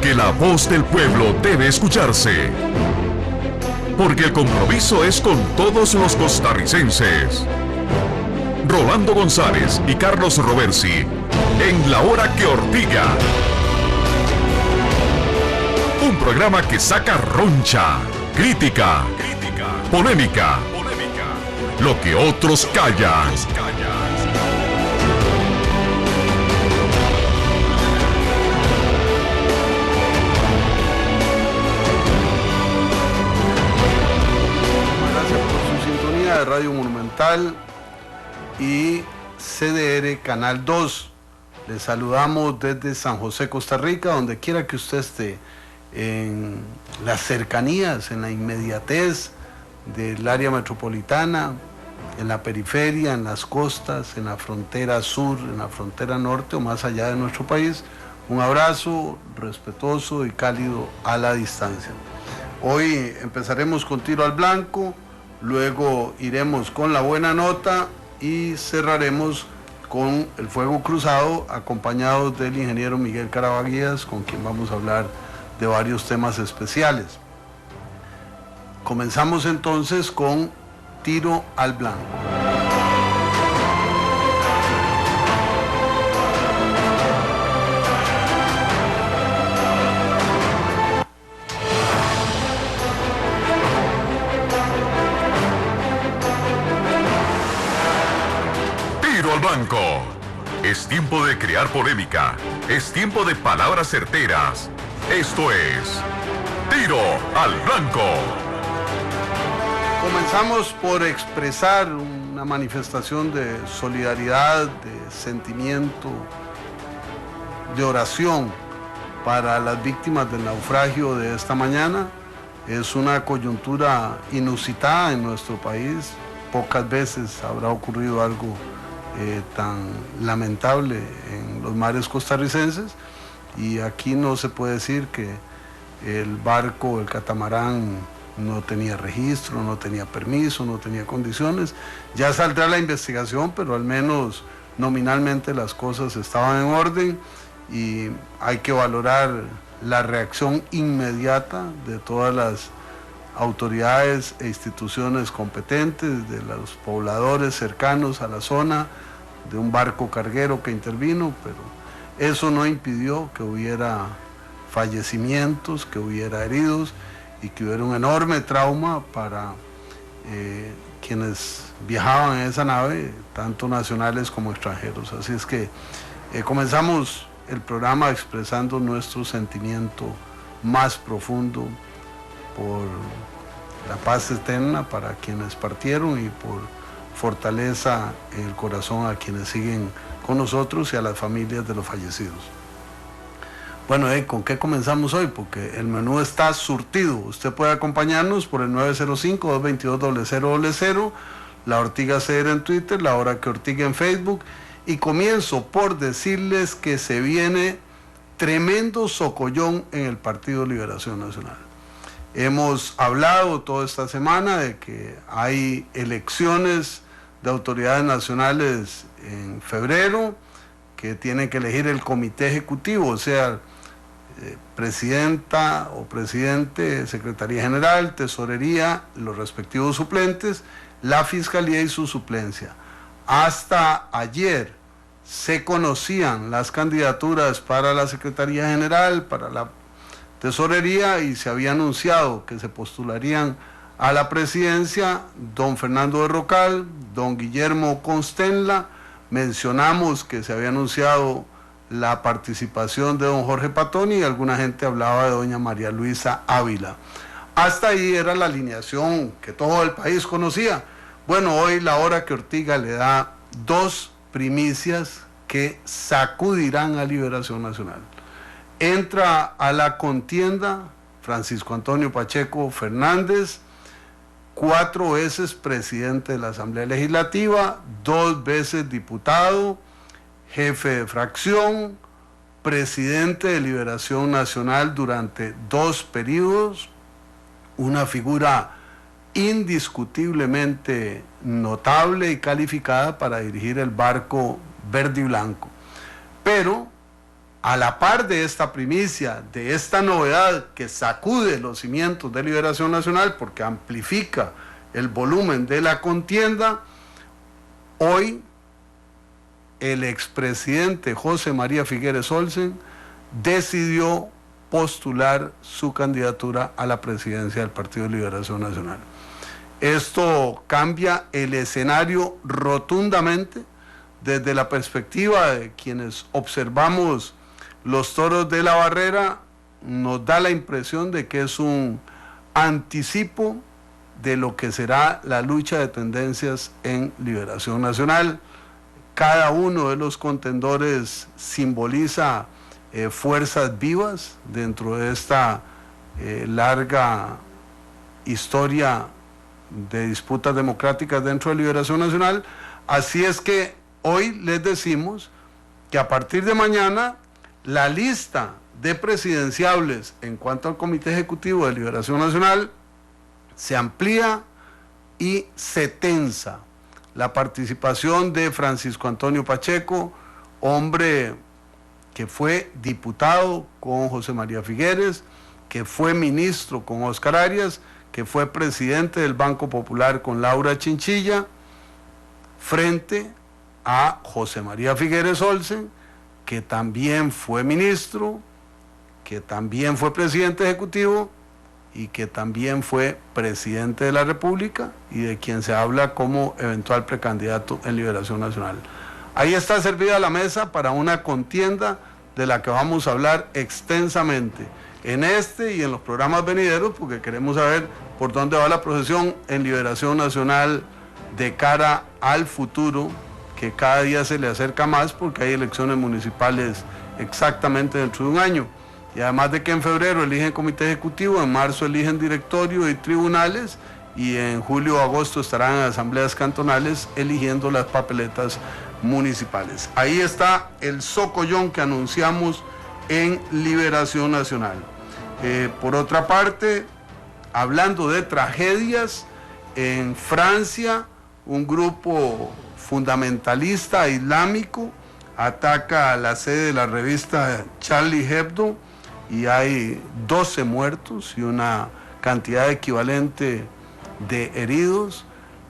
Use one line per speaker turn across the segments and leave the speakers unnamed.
Porque la voz del pueblo debe escucharse. Porque el compromiso es con todos los costarricenses. Rolando González y Carlos Roversi, en La Hora que Ortiga. Un programa que saca roncha, crítica, polémica, lo que otros callan.
Gracias por su sintonía de Radio Monumental y CDR Canal 2. Les saludamos desde San José, Costa Rica, donde quiera que usted esté, en las cercanías, en la inmediatez del área metropolitana, en la periferia, en las costas, en la frontera sur, en la frontera norte o más allá de nuestro país. Un abrazo respetuoso y cálido a la distancia. Hoy empezaremos con Tiro al Blanco, luego iremos con La Buena Nota y cerraremos con El Fuego Cruzado, acompañados del ingeniero Miguel Carabaguías, con quien vamos a hablar de varios temas especiales. Comenzamos entonces con Tiro al Blanco.
Tiro al Blanco. Es tiempo de crear polémica. Es tiempo de palabras certeras. Esto es Tiro al Blanco.
Comenzamos por expresar una manifestación de solidaridad, de sentimiento, de oración para las víctimas del naufragio de esta mañana. Es una coyuntura inusitada en nuestro país. Pocas veces habrá ocurrido algo tan lamentable en los mares costarricenses. Y aquí no se puede decir que el barco, el catamarán, no tenía registro, no tenía permiso, no tenía condiciones. Ya saldrá la investigación, pero al menos nominalmente las cosas estaban en orden y hay que valorar la reacción inmediata de todas las autoridades e instituciones competentes, de los pobladores cercanos a la zona, de un barco carguero que intervino, pero eso no impidió que hubiera fallecimientos, que hubiera heridos y que hubiera un enorme trauma para quienes viajaban en esa nave, tanto nacionales como extranjeros. Así es que comenzamos el programa expresando nuestro sentimiento más profundo por la paz eterna para quienes partieron y por fortaleza en el corazón a quienes siguen con nosotros y a las familias de los fallecidos. Bueno, ¿con qué comenzamos hoy? Porque el menú está surtido. Usted puede acompañarnos por el 905-222-0000, La Ortiga CR en Twitter, La Hora que Ortiga en Facebook. Y comienzo por decirles que se viene tremendo socollón en el Partido Liberación Nacional. Hemos hablado toda esta semana de que hay elecciones de autoridades nacionales en febrero, que tienen que elegir el comité ejecutivo, o sea, presidenta o presidente, secretaría general, tesorería, los respectivos suplentes, la fiscalía y su suplencia. Hasta ayer se conocían las candidaturas para la secretaría general, para la tesorería, y se había anunciado que se postularían a la presidencia don Fernando de Rocal, don Guillermo Constenla. Mencionamos que se había anunciado la participación de don Jorge Patoni y alguna gente hablaba de doña María Luisa Ávila. Hasta ahí era la alineación que todo el país conocía. Bueno, hoy La Hora que Ortiga le da dos primicias que sacudirán a Liberación Nacional. Entra a la contienda Francisco Antonio Pacheco Fernández, 4 veces presidente de la Asamblea Legislativa, 2 veces diputado, jefe de fracción, presidente de Liberación Nacional durante 2 periodos, una figura indiscutiblemente notable y calificada para dirigir el barco verde y blanco. Pero a la par de esta primicia, de esta novedad que sacude los cimientos de Liberación Nacional porque amplifica el volumen de la contienda, hoy el expresidente José María Figueres Olsen decidió postular su candidatura a la presidencia del Partido de Liberación Nacional. Esto cambia el escenario rotundamente desde la perspectiva de quienes observamos los toros de la barrera. Nos da la impresión de que es un anticipo de lo que será la lucha de tendencias en Liberación Nacional. Cada uno de los contendores simboliza fuerzas vivas dentro de esta larga historia de disputas democráticas dentro de Liberación Nacional. Así es que hoy les decimos que a partir de mañana la lista de presidenciables en cuanto al Comité Ejecutivo de Liberación Nacional se amplía y se tensa. La participación de Francisco Antonio Pacheco, hombre que fue diputado con José María Figueres, que fue ministro con Óscar Arias, que fue presidente del Banco Popular con Laura Chinchilla, frente a José María Figueres Olsen, que también fue ministro, que también fue presidente ejecutivo y que también fue presidente de la República y de quien se habla como eventual precandidato en Liberación Nacional. Ahí está servida la mesa para una contienda de la que vamos a hablar extensamente en este y en los programas venideros, porque queremos saber por dónde va la procesión en Liberación Nacional de cara al futuro, que cada día se le acerca más porque hay elecciones municipales exactamente dentro de un año. Y además de que en febrero eligen comité ejecutivo, en marzo eligen directorio y tribunales, y en julio o agosto estarán en asambleas cantonales eligiendo las papeletas municipales. Ahí está el socollón que anunciamos en Liberación Nacional. Por otra parte, hablando de tragedias, en Francia un grupo fundamentalista islámico ataca a la sede de la revista Charlie Hebdo y hay 12 muertos y una cantidad equivalente de heridos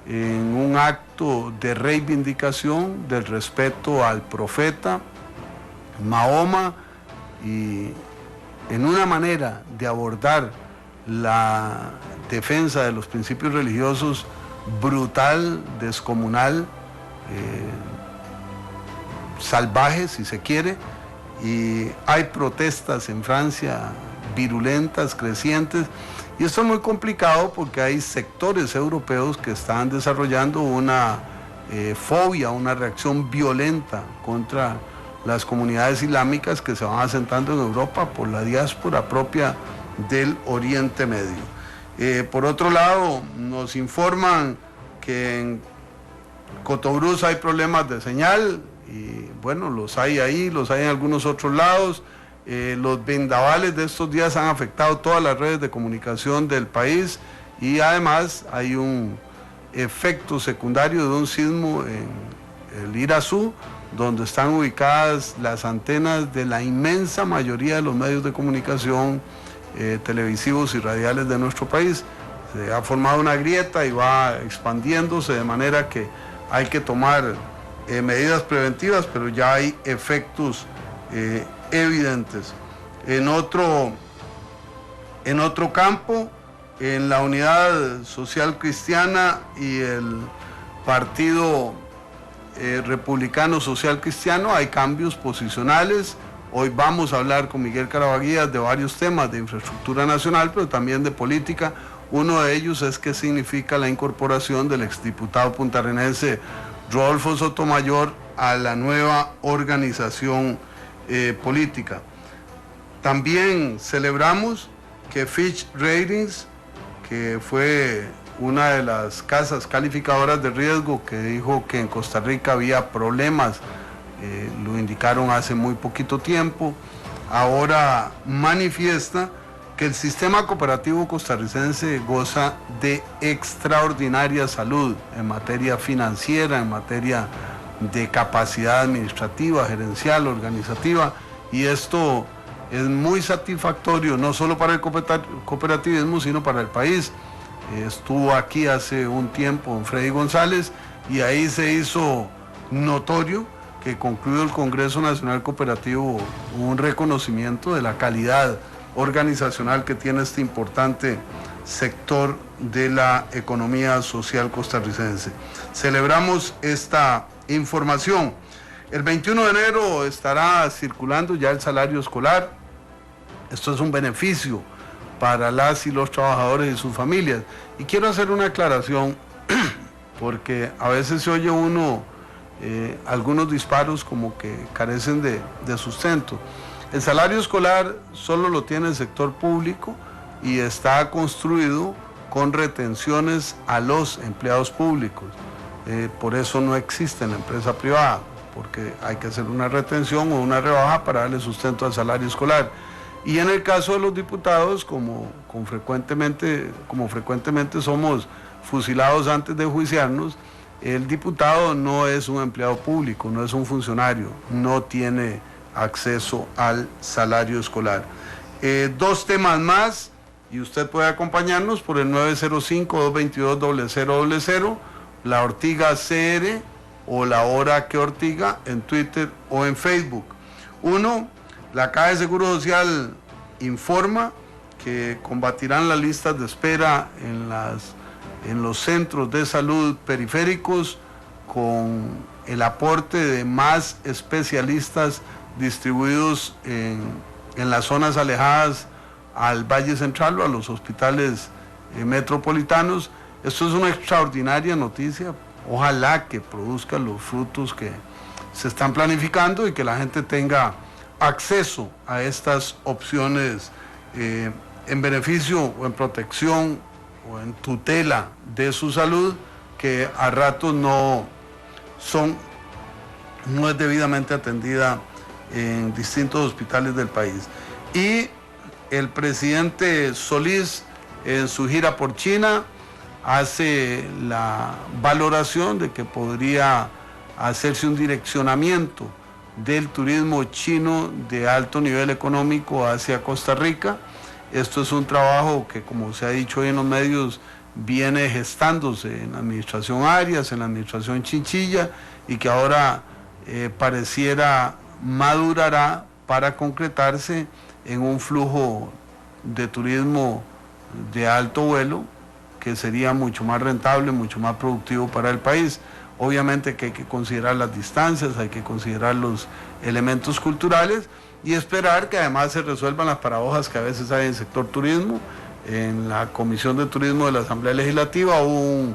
en un acto de reivindicación del respeto al profeta Mahoma y en una manera de abordar la defensa de los principios religiosos brutal, descomunal, salvaje si se quiere, y hay protestas en Francia virulentas, crecientes, y esto es muy complicado porque hay sectores europeos que están desarrollando una fobia, una reacción violenta contra las comunidades islámicas que se van asentando en Europa por la diáspora propia del Oriente Medio. Por otro lado, nos informan que en Cotobruz hay problemas de señal, y bueno, los hay ahí, los hay en algunos otros lados. Los vendavales de estos días han afectado todas las redes de comunicación del país y además hay un efecto secundario de un sismo en el Irazú, donde están ubicadas las antenas de la inmensa mayoría de los medios de comunicación televisivos y radiales de nuestro país. Se ha formado una grieta y va expandiéndose, de manera que hay que tomar medidas preventivas, pero ya hay efectos evidentes. En otro campo, en la Unidad Social Cristiana y el Partido Republicano Social Cristiano, hay cambios posicionales. Hoy vamos a hablar con Miguel Carabaguías de varios temas de infraestructura nacional, pero también de política. Uno de ellos es qué significa la incorporación del exdiputado puntarenense Rodolfo Sotomayor a la nueva organización política. También celebramos que Fitch Ratings, que fue una de las casas calificadoras de riesgo que dijo que en Costa Rica había problemas, lo indicaron hace muy poquito tiempo, ahora manifiesta que el sistema cooperativo costarricense goza de extraordinaria salud en materia financiera, en materia de capacidad administrativa, gerencial, organizativa, Y esto es muy satisfactorio, no solo para el cooperativismo, sino para el país. Estuvo aquí hace un tiempo don Freddy González y ahí se hizo notorio que concluido el Congreso Nacional Cooperativo hubo un reconocimiento de la calidad organizacional que tiene este importante sector de la economía social costarricense. Celebramos esta información. El 21 de enero estará circulando ya el salario escolar. Esto es un beneficio para las y los trabajadores y sus familias. Y quiero hacer una aclaración porque a veces se oye uno algunos disparos como que carecen de sustento. El salario escolar solo lo tiene el sector público y está construido con retenciones a los empleados públicos. Por eso no existe en la empresa privada, porque hay que hacer una retención o una rebaja para darle sustento al salario escolar. Y en el caso de los diputados, como frecuentemente somos fusilados antes de juiciarnos, el diputado no es un empleado público, no es un funcionario, no tiene acceso al salario escolar. Dos temas más, y usted puede acompañarnos por el 905-222-0000, la Ortiga CR o la Hora que Ortiga en Twitter o en Facebook. Uno, la Caja de Seguro Social informa que combatirán las listas de espera en los centros de salud periféricos con el aporte de más especialistas distribuidos en las zonas alejadas al Valle Central o a los hospitales metropolitanos. Esto es una extraordinaria noticia. Ojalá que produzca los frutos que se están planificando y que la gente tenga acceso a estas opciones en beneficio o en protección o en tutela de su salud, que a ratos no es debidamente atendida en distintos hospitales del país. Y el presidente Solís, en su gira por China, hace la valoración de que podría hacerse un direccionamiento del turismo chino de alto nivel económico hacia Costa Rica. Esto es un trabajo que, como se ha dicho hoy en los medios, viene gestándose en la administración Arias, en la administración Chinchilla, y que ahora pareciera madurará para concretarse en un flujo de turismo de alto vuelo que sería mucho más rentable, mucho más productivo para el país. Obviamente que hay que considerar las distancias, hay que considerar los elementos culturales y esperar que además se resuelvan las paradojas que a veces hay en el sector turismo. En la Comisión de Turismo de la Asamblea Legislativa hubo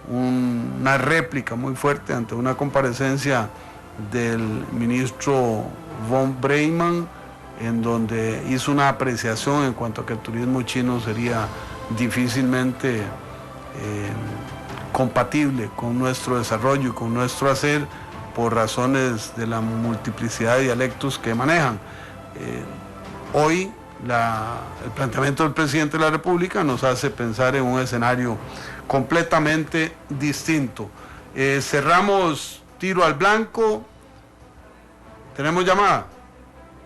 una réplica muy fuerte ante una comparecencia del ministro von Breiman, en donde hizo una apreciación en cuanto a que el turismo chino sería difícilmente compatible con nuestro desarrollo y con nuestro hacer por razones de la multiplicidad de dialectos que manejan. Hoy el planteamiento del presidente de la República nos hace pensar en un escenario completamente distinto. Cerramos tiro al blanco. ¿Tenemos llamada?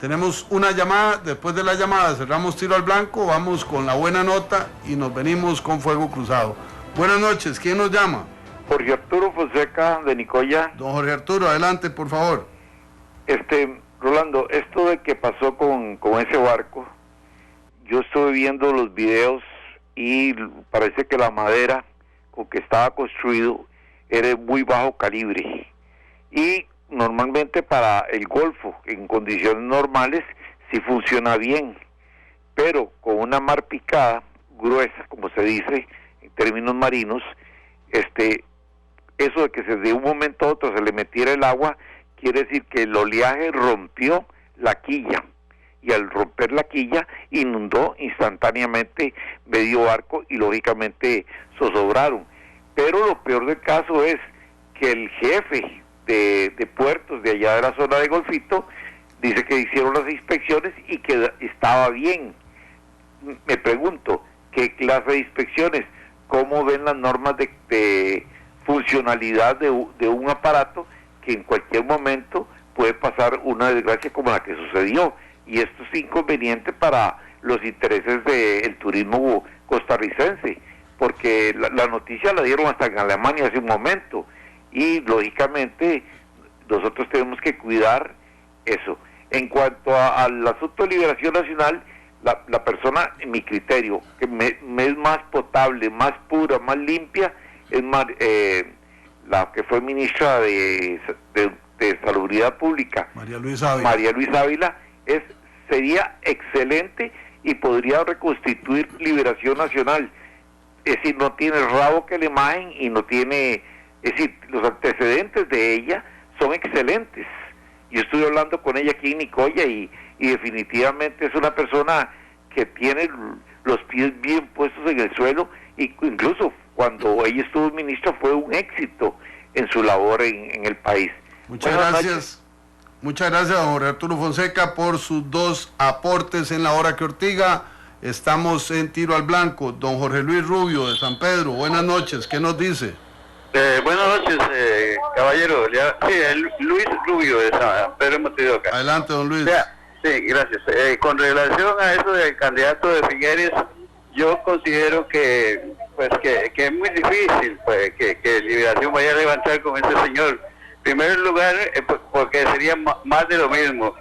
Tenemos una llamada. Después de la llamada cerramos tiro al blanco, vamos con la buena nota y nos venimos con fuego cruzado. Buenas noches, ¿quién nos llama?
Jorge Arturo Fonseca de Nicoya.
Don Jorge Arturo, adelante, por favor.
Rolando, esto de que pasó con ese barco, yo estuve viendo los videos y parece que la madera con que estaba construido era de muy bajo calibre. Y normalmente para el Golfo, en condiciones normales, sí funciona bien, pero con una mar picada, gruesa, como se dice en términos marinos, eso de que de un momento a otro se le metiera el agua, quiere decir que el oleaje rompió la quilla, y al romper la quilla inundó instantáneamente medio barco y lógicamente zozobraron. Pero lo peor del caso es que el jefe de puertos de allá de la zona de Golfito dice que hicieron las inspecciones y que estaba bien. Me pregunto, ¿qué clase de inspecciones? ¿Cómo ven las normas de funcionalidad de un aparato que en cualquier momento puede pasar una desgracia como la que sucedió, y esto es inconveniente para los intereses del turismo costarricense, porque la noticia la dieron hasta en Alemania hace un momento, y lógicamente nosotros tenemos que cuidar eso. En cuanto al asunto de liberación nacional, la persona, en mi criterio, que me es más potable, más pura, más limpia, es más, la que fue ministra de Salubridad Pública,
María Luisa Ávila.
María Luisa Ávila, sería excelente y podría reconstituir liberación nacional. Es decir, no tiene el rabo que le majen y no tiene, es decir, los antecedentes de ella son excelentes. Yo estuve hablando con ella aquí en Nicoya y definitivamente es una persona que tiene los pies bien puestos en el suelo, y incluso cuando ella estuvo ministra fue un éxito en su labor en el país.
Muchas gracias. Muchas gracias, don Jorge Arturo Fonseca, por sus dos aportes en La Hora que Ortiga. Estamos en Tiro al Blanco. Don Jorge Luis Rubio de San Pedro, buenas noches, ¿qué nos dice?
Buenas noches, caballero. Luis Rubio de San Pedro Montevideo.
Adelante, don Luis.
Sí, gracias. Con relación a eso del candidato de Figueres, yo considero que es muy difícil pues, que Liberación vaya a levantar con este señor. En primer lugar, porque sería más de lo mismo.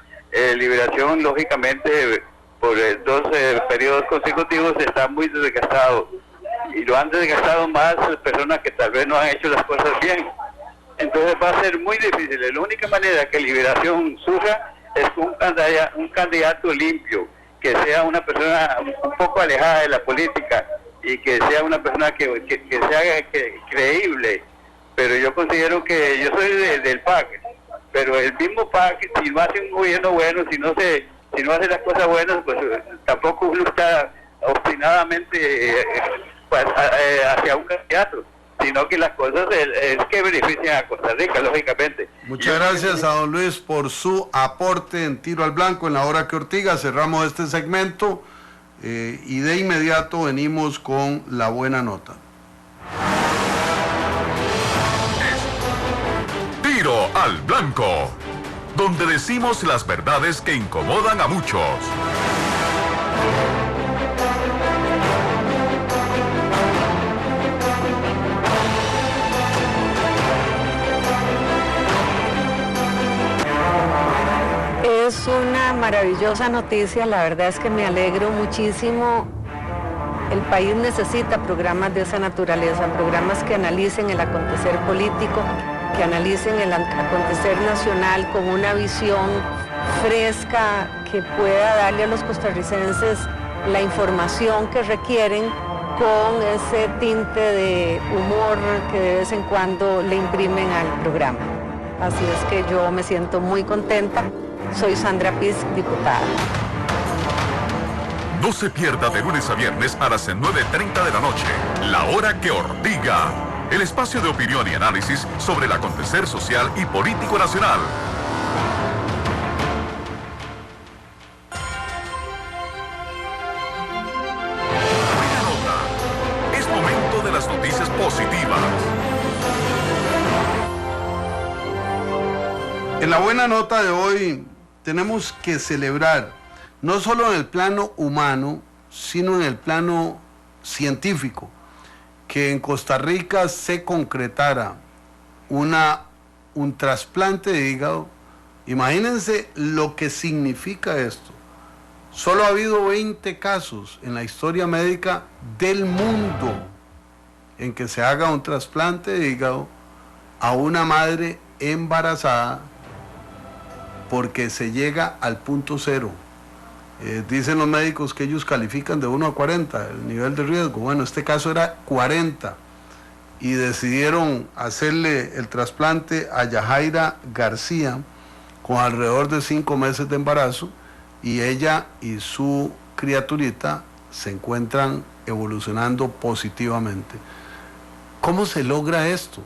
Liberación, lógicamente, por 2 periodos consecutivos está muy desgastado. Y lo han desgastado más personas que tal vez no han hecho las cosas bien. Entonces va a ser muy difícil. La única manera que Liberación surja es un candidato limpio, que sea una persona un poco alejada de la política y que sea una persona que sea creíble. Pero yo considero que yo soy del PAC, pero el mismo PAC, si no hace un gobierno bueno, si no hace las cosas buenas, pues tampoco uno está obstinadamente hacia un candidato, sino que las cosas es que benefician a Costa Rica, lógicamente.
Muchas gracias a don Luis por su aporte en Tiro al Blanco en La Hora que Ortiga. Cerramos este segmento y de inmediato venimos con la buena nota.
Tiro al Blanco, donde decimos las verdades que incomodan a muchos.
Es una maravillosa noticia, la verdad es que me alegro muchísimo. El país necesita programas de esa naturaleza, programas que analicen el acontecer político, que analicen el acontecer nacional con una visión fresca que pueda darle a los costarricenses la información que requieren, con ese tinte de humor que de vez en cuando le imprimen al programa. Así es que yo me siento muy contenta. Soy Sandra Piz, diputada.
No se pierda de lunes a viernes a las 9:30 de la noche, La Hora que Ortiga, el espacio de opinión y análisis sobre el acontecer social y político nacional. Buena nota. Es momento de las noticias positivas.
En la buena nota de hoy tenemos que celebrar, no solo en el plano humano, sino en el plano científico, que en Costa Rica se concretara un trasplante de hígado. Imagínense lo que significa esto. Solo ha habido 20 casos en la historia médica del mundo en que se haga un trasplante de hígado a una madre embarazada, porque se llega al punto cero. Dicen los médicos que ellos califican de 1 a 40 el nivel de riesgo. Bueno, este caso era 40 y decidieron hacerle el trasplante a Yajaira García con alrededor de 5 meses de embarazo, y ella y su criaturita se encuentran evolucionando positivamente. ¿Cómo se logra esto?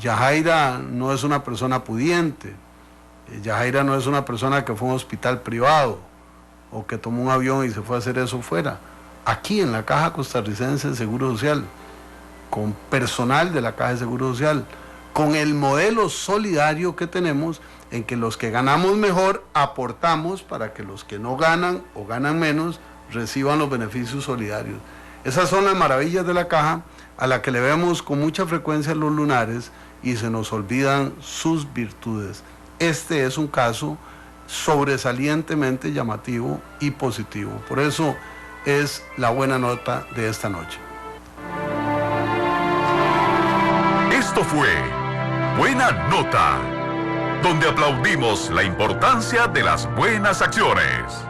Yajaira no es una persona pudiente. Yajaira no es una persona que fue a un hospital privado o que tomó un avión y se fue a hacer eso fuera. Aquí en la Caja Costarricense de Seguro Social, con personal de la Caja de Seguro Social, con el modelo solidario que tenemos, en que los que ganamos mejor aportamos para que los que no ganan o ganan menos reciban los beneficios solidarios. Esas son las maravillas de la caja, a la que le vemos con mucha frecuencia los lunares y se nos olvidan sus virtudes. Este es un caso sobresalientemente llamativo y positivo. Por eso es la buena nota de esta noche.
Esto fue Buena Nota, donde aplaudimos la importancia de las buenas acciones.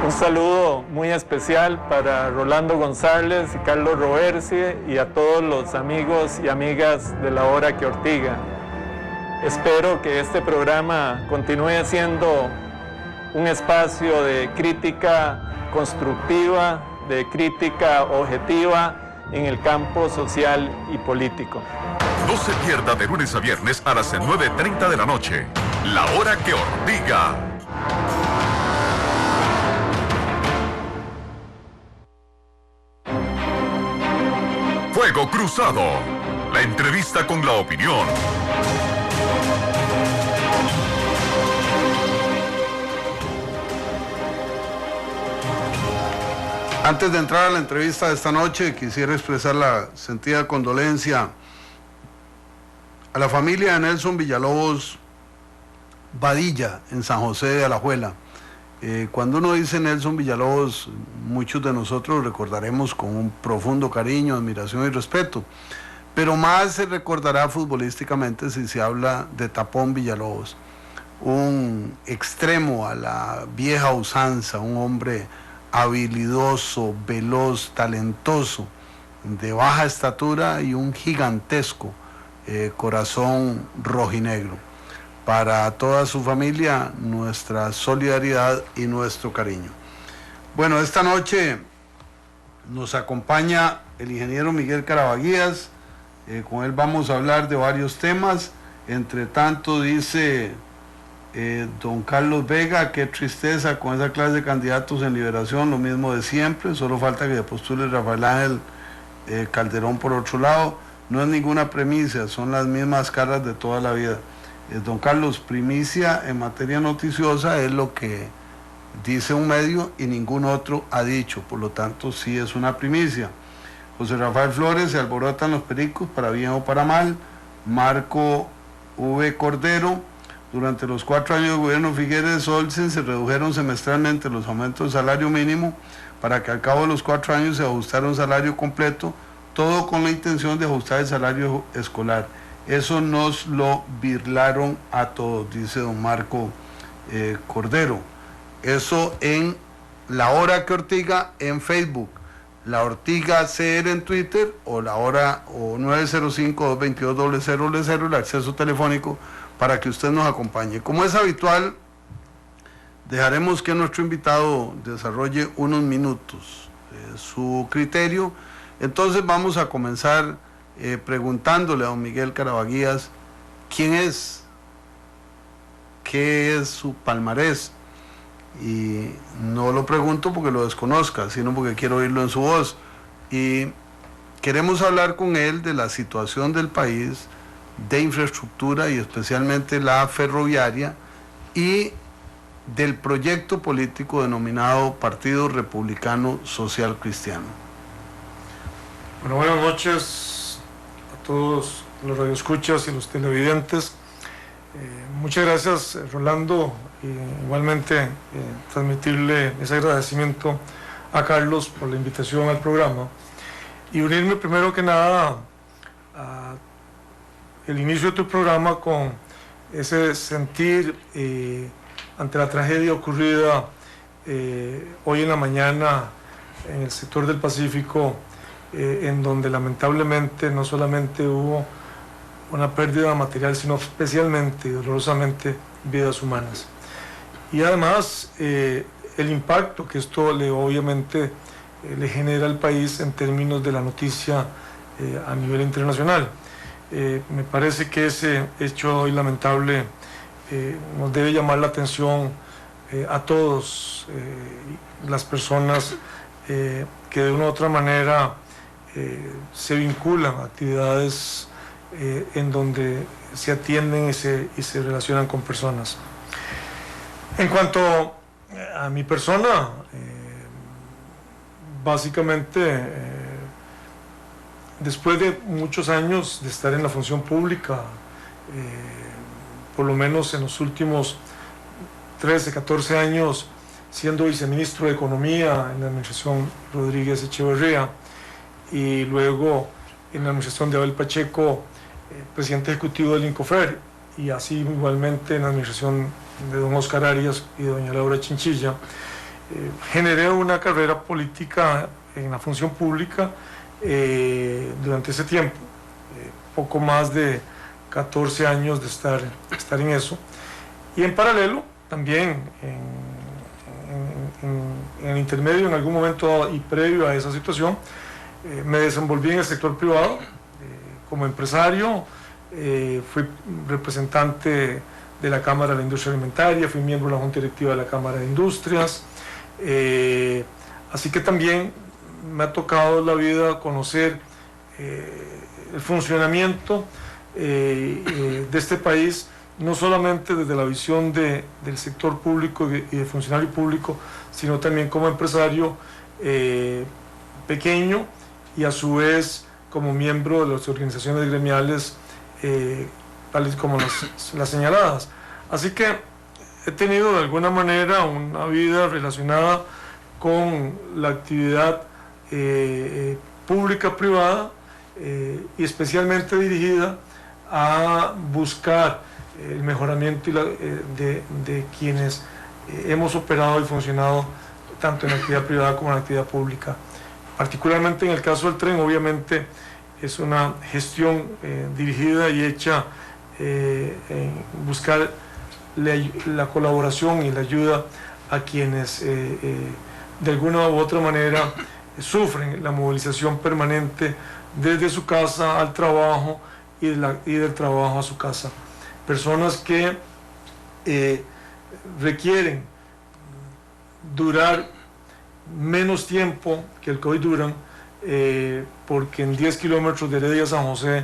Un saludo muy especial para Rolando González y Carlos Roversi y a todos los amigos y amigas de La Hora que Ortiga. Espero que este programa continúe siendo un espacio de crítica constructiva, de crítica objetiva en el campo social y político.
No se pierda de lunes a viernes a las 9:30 de la noche, La Hora que Ortiga. Fuego Cruzado, la entrevista con la opinión.
Antes de entrar a la entrevista de esta noche, quisiera expresar la sentida condolencia a la familia de Nelson Villalobos Badilla en San José de Alajuela. Cuando uno dice Nelson Villalobos, muchos de nosotros recordaremos con un profundo cariño, admiración y respeto, pero más se recordará futbolísticamente si se habla de Tapón Villalobos, un extremo a la vieja usanza, un hombre habilidoso, veloz, talentoso, de baja estatura y un gigantesco corazón rojinegro. Para toda su familia, nuestra solidaridad y nuestro cariño. Bueno, esta noche nos acompaña el ingeniero Miguel Carabaguías. Con él vamos a hablar de varios temas. Entre tanto, dice don Carlos Vega, qué tristeza con esa clase de candidatos en Liberación, lo mismo de siempre, solo falta que postule Rafael Ángel Calderón por otro lado. No es ninguna premisa, son las mismas caras de toda la vida. Don Carlos, primicia en materia noticiosa es lo que dice un medio y ningún otro ha dicho, por lo tanto sí es una primicia. José Rafael Flores, se alborotan los pericos para bien o para mal. Marco V. Cordero, durante los 4 años de gobierno Figueres Olsen se redujeron semestralmente los aumentos de salario mínimo para que al cabo de los 4 años se ajustara un salario completo, todo con la intención de ajustar el salario escolar. Eso nos lo birlaron a todos, dice don Marco Cordero. Eso en La Hora que Ortiga en Facebook, La Ortiga CR en Twitter o La Hora o 905-222-0000, el acceso telefónico para que usted nos acompañe. Como es habitual, dejaremos que nuestro invitado desarrolle unos minutos su criterio. Entonces vamos a comenzar preguntándole a don Miguel Carabaguías quién es, qué es su palmarés, y no lo pregunto porque lo desconozca, sino porque quiero oírlo en su voz, y queremos hablar con él de la situación del país, de infraestructura y especialmente la ferroviaria, y del proyecto político denominado Partido Republicano Social Cristiano.
Bueno, buenas noches a todos los radioescuchas y los televidentes. Muchas gracias, Rolando, y igualmente transmitirle ese agradecimiento a Carlos por la invitación al programa y unirme primero que nada a el inicio de tu programa con ese sentir ante la tragedia ocurrida hoy en la mañana en el sector del Pacífico, en donde lamentablemente no solamente hubo una pérdida material, sino especialmente y dolorosamente vidas humanas. Y además el impacto que esto obviamente le genera al país en términos de la noticia a nivel internacional. Me parece que ese hecho hoy lamentable nos debe llamar la atención a todos las personas que de una u otra manera se vinculan a actividades en donde se atienden y se relacionan con personas. En cuanto a mi persona, básicamente, después de muchos años de estar en la función pública, por lo menos en los últimos 13, 14 años, siendo viceministro de Economía en la administración Rodríguez Echeverría, y luego en la administración de Abel Pacheco, presidente ejecutivo del INCOFER, y así igualmente en la administración de don Oscar Arias y de doña Laura Chinchilla, generé una carrera política en la función pública durante ese tiempo, poco más de 14 años de estar en eso, y en paralelo también en el intermedio, en algún momento y previo a esa situación, me desenvolví en el sector privado como empresario. Fui representante de la Cámara de la Industria Alimentaria, fui miembro de la Junta Directiva de la Cámara de Industrias, así que también me ha tocado la vida conocer el funcionamiento de este país, no solamente desde la visión del sector público y del funcionario público, sino también como empresario pequeño y a su vez como miembro de las organizaciones gremiales, tales como las señaladas. Así que he tenido de alguna manera una vida relacionada con la actividad pública-privada y especialmente dirigida a buscar el mejoramiento de quienes hemos operado y funcionado tanto en la actividad privada como en la actividad pública. Particularmente en el caso del tren, obviamente es una gestión dirigida y hecha en buscar la colaboración y la ayuda a quienes de alguna u otra manera sufren la movilización permanente desde su casa al trabajo y del trabajo a su casa. Personas que requieren durar menos tiempo que el que hoy duran, porque en 10 kilómetros de Heredia a San José,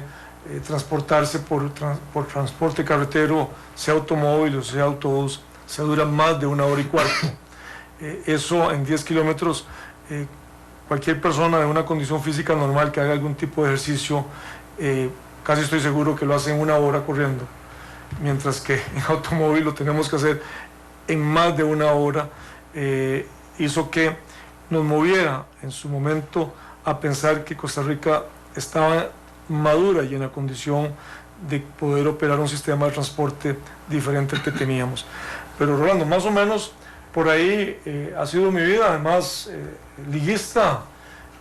transportarse por transporte carretero, sea automóvil o sea autobús, se dura más de 1 hora y cuarto. Eso en 10 kilómetros, cualquier persona de una condición física normal que haga algún tipo de ejercicio, casi estoy seguro que lo hace en 1 hora corriendo, mientras que en automóvil lo tenemos que hacer en más de 1 hora. Hizo que nos moviera en su momento a pensar que Costa Rica estaba madura y en la condición de poder operar un sistema de transporte diferente al que teníamos. Pero Rolando, más o menos por ahí ha sido mi vida, además liguista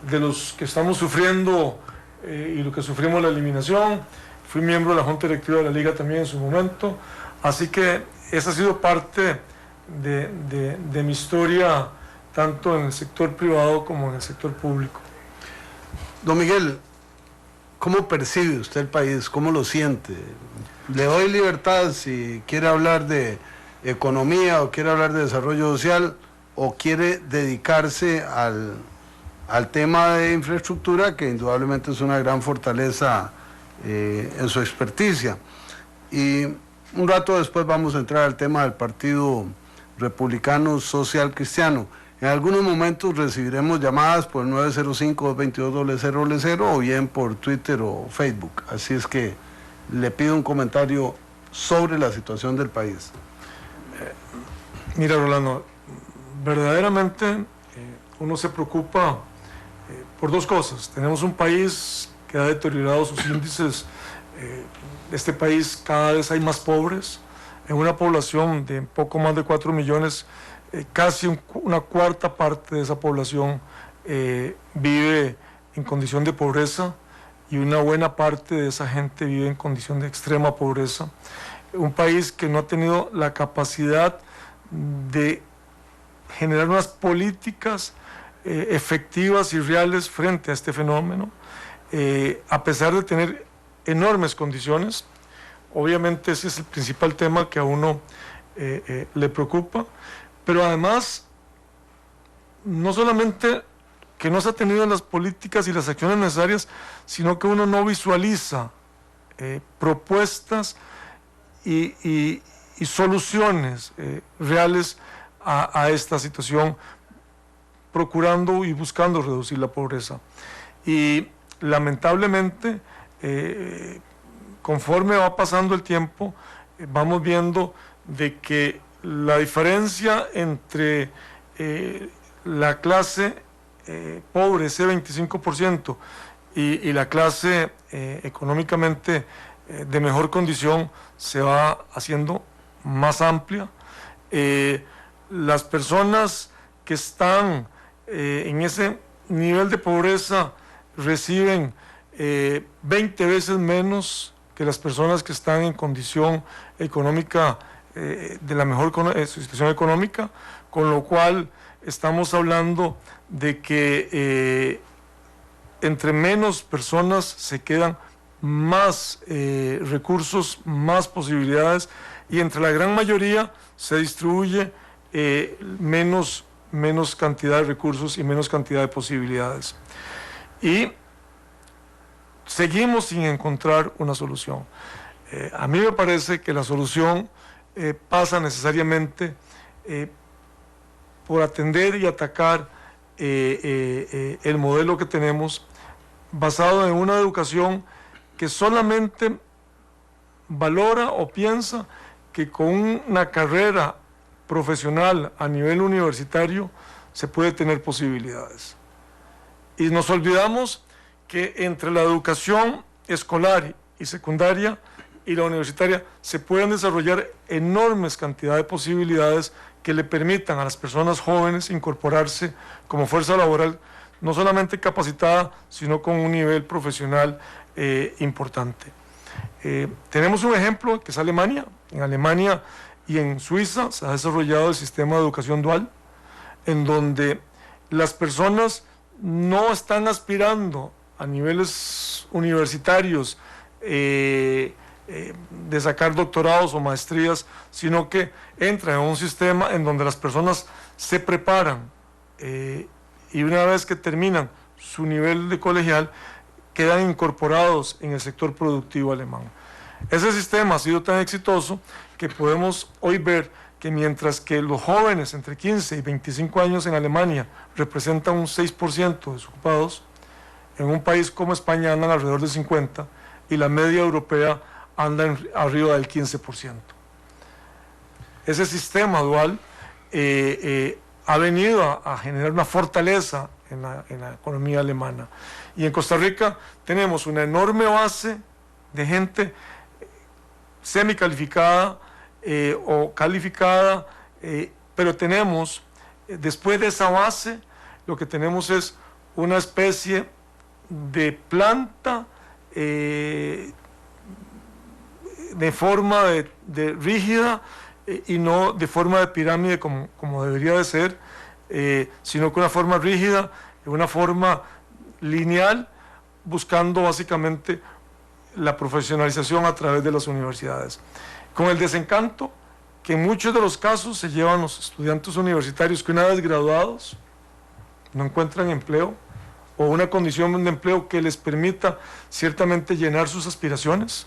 de los que estamos sufriendo y lo que sufrimos la eliminación. Fui miembro de la Junta Directiva de la Liga también en su momento, así que esa ha sido parte de mi historia, tanto en el sector privado como en el sector público.
Don Miguel, ¿cómo percibe usted el país? ¿Cómo lo siente? Le doy libertad si quiere hablar de economía o quiere hablar de desarrollo social o quiere dedicarse al tema de infraestructura, que indudablemente es una gran fortaleza en su experticia. Y un rato después vamos a entrar al tema del Partido Republicano Social Cristiano. En algunos momentos recibiremos llamadas por el 905-222-0000 o bien por Twitter o Facebook. Así es que le pido un comentario sobre la situación del país.
Mira, Rolando, verdaderamente uno se preocupa por dos cosas. Tenemos un país que ha deteriorado sus índices. Este país cada vez hay más pobres. En una población de poco más de 4 millones, casi una cuarta parte de esa población vive en condición de pobreza y una buena parte de esa gente vive en condición de extrema pobreza. Un país que no ha tenido la capacidad de generar unas políticas efectivas y reales frente a este fenómeno, a pesar de tener enormes condiciones. Obviamente ese es el principal tema que a uno le preocupa, pero además no solamente que no se ha tenido las políticas y las acciones necesarias, sino que uno no visualiza propuestas y soluciones reales a esta situación, procurando y buscando reducir la pobreza. Y lamentablemente, conforme va pasando el tiempo, vamos viendo de que la diferencia entre la clase pobre, ese 25%, y la clase económicamente de mejor condición se va haciendo más amplia. Las personas que están en ese nivel de pobreza reciben 20 veces menos que las personas que están en condición económica, de la mejor situación económica, con lo cual estamos hablando de que entre menos personas se quedan más recursos, más posibilidades, y entre la gran mayoría se distribuye menos cantidad de recursos y menos cantidad de posibilidades. Y seguimos sin encontrar una solución. A mí me parece que la solución pasa necesariamente por atender y atacar el modelo que tenemos, basado en una educación que solamente valora o piensa que con una carrera profesional a nivel universitario se puede tener posibilidades. Y nos olvidamos que entre la educación escolar y secundaria y la universitaria se pueden desarrollar enormes cantidades de posibilidades que le permitan a las personas jóvenes incorporarse como fuerza laboral, no solamente capacitada, sino con un nivel profesional importante. Tenemos un ejemplo que es Alemania. En Alemania y en Suiza se ha desarrollado el sistema de educación dual, en donde las personas no están aspirando a niveles universitarios de sacar doctorados o maestrías, sino que entran en un sistema en donde las personas se preparan y una vez que terminan su nivel de colegial, quedan incorporados en el sector productivo alemán. Ese sistema ha sido tan exitoso que podemos hoy ver que mientras que los jóvenes entre 15 y 25 años en Alemania representan un 6% de desocupados, en un país como España andan alrededor del 50% y la media europea anda arriba del 15%. Ese sistema dual ha venido a generar una fortaleza en la economía alemana. Y en Costa Rica tenemos una enorme base de gente semicalificada o calificada, pero tenemos, después de esa base, lo que tenemos es una especie de planta de forma de rígida y no de forma de pirámide como debería de ser, sino que una forma rígida, una forma lineal, buscando básicamente la profesionalización a través de las universidades. Con el desencanto que en muchos de los casos se llevan los estudiantes universitarios que una vez graduados no encuentran empleo o una condición de empleo que les permita ciertamente llenar sus aspiraciones.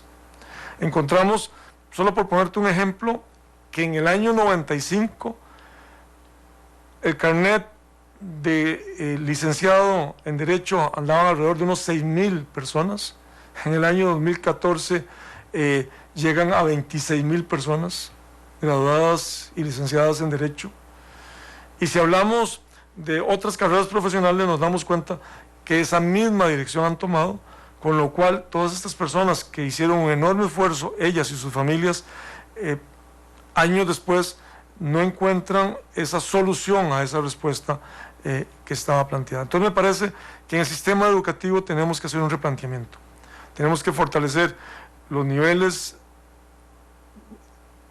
Encontramos, solo por ponerte un ejemplo, que en el año 95 el carnet de licenciado en Derecho andaba alrededor de unos 6,000 personas. En el año 2014 llegan a 26,000 personas graduadas y licenciadas en Derecho. Y si hablamos de otras carreras profesionales, nos damos cuenta que esa misma dirección han tomado, con lo cual todas estas personas que hicieron un enorme esfuerzo, ellas y sus familias, años después no encuentran esa solución a esa respuesta que estaba planteada. Entonces me parece que en el sistema educativo tenemos que hacer un replanteamiento. Tenemos que fortalecer los niveles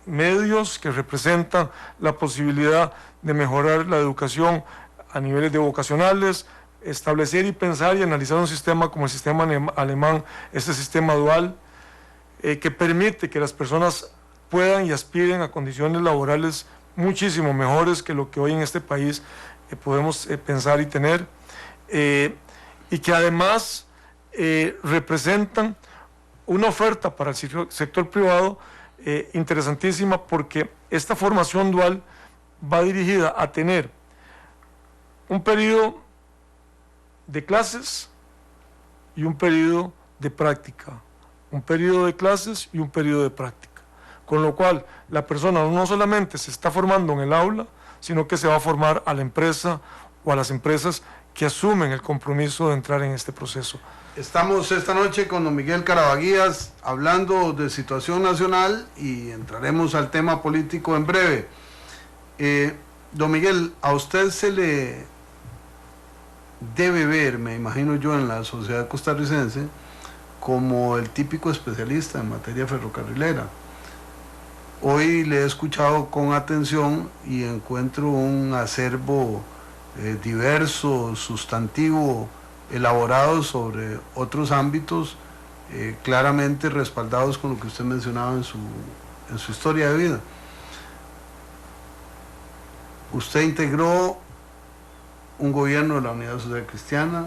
medios que representan la posibilidad de mejorar la educación a niveles de vocacionales, establecer y pensar y analizar un sistema como el sistema alemán, este sistema dual, que permite que las personas puedan y aspiren a condiciones laborales muchísimo mejores que lo que hoy en este país podemos pensar y tener, y que además representan una oferta para el sector privado interesantísima, porque esta formación dual va dirigida a tener un periodo de clases y un periodo de práctica, un periodo de clases y un periodo de práctica, con lo cual la persona no solamente se está formando en el aula, sino que se va a formar a la empresa o a las empresas que asumen el compromiso de entrar en este proceso.
Estamos esta noche con don Miguel Carabaguías hablando de situación nacional y entraremos al tema político en breve. Don Miguel, a usted se le debe ver, me imagino yo, en la sociedad costarricense como el típico especialista en materia ferrocarrilera. Hoy le he escuchado con atención y encuentro un acervo diverso, sustantivo, elaborado sobre otros ámbitos, claramente respaldados con lo que usted mencionaba en su historia de vida. Usted integró un gobierno de la Unidad Social Cristiana,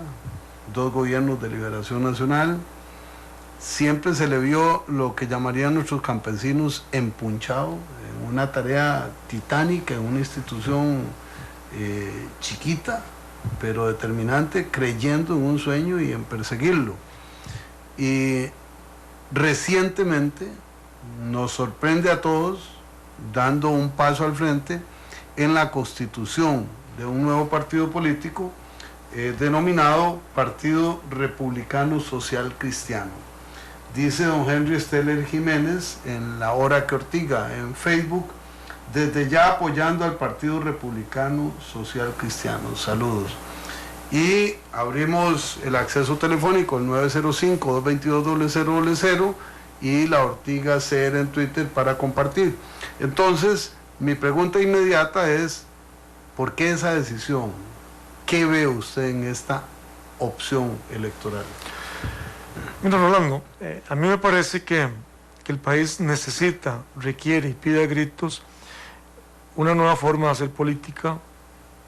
2 gobiernos de Liberación Nacional. Siempre se le vio lo que llamarían nuestros campesinos empunchado, en una tarea titánica, en una institución chiquita, pero determinante, creyendo en un sueño y en perseguirlo. Y recientemente nos sorprende a todos dando un paso al frente en la constitución de un nuevo partido político denominado Partido Republicano Social Cristiano. Dice don Henry Steller Jiménez en La Hora que Ortiga en Facebook: desde ya apoyando al Partido Republicano Social Cristiano. Saludos. Y abrimos el acceso telefónico, el 905-222-0000 y La Ortiga CR en Twitter para compartir. Entonces, mi pregunta inmediata es: ¿por qué esa decisión? ¿Qué ve usted en esta opción electoral?
Mira, Rolando, a mí me parece que el país necesita, requiere y pide a gritos una nueva forma de hacer política,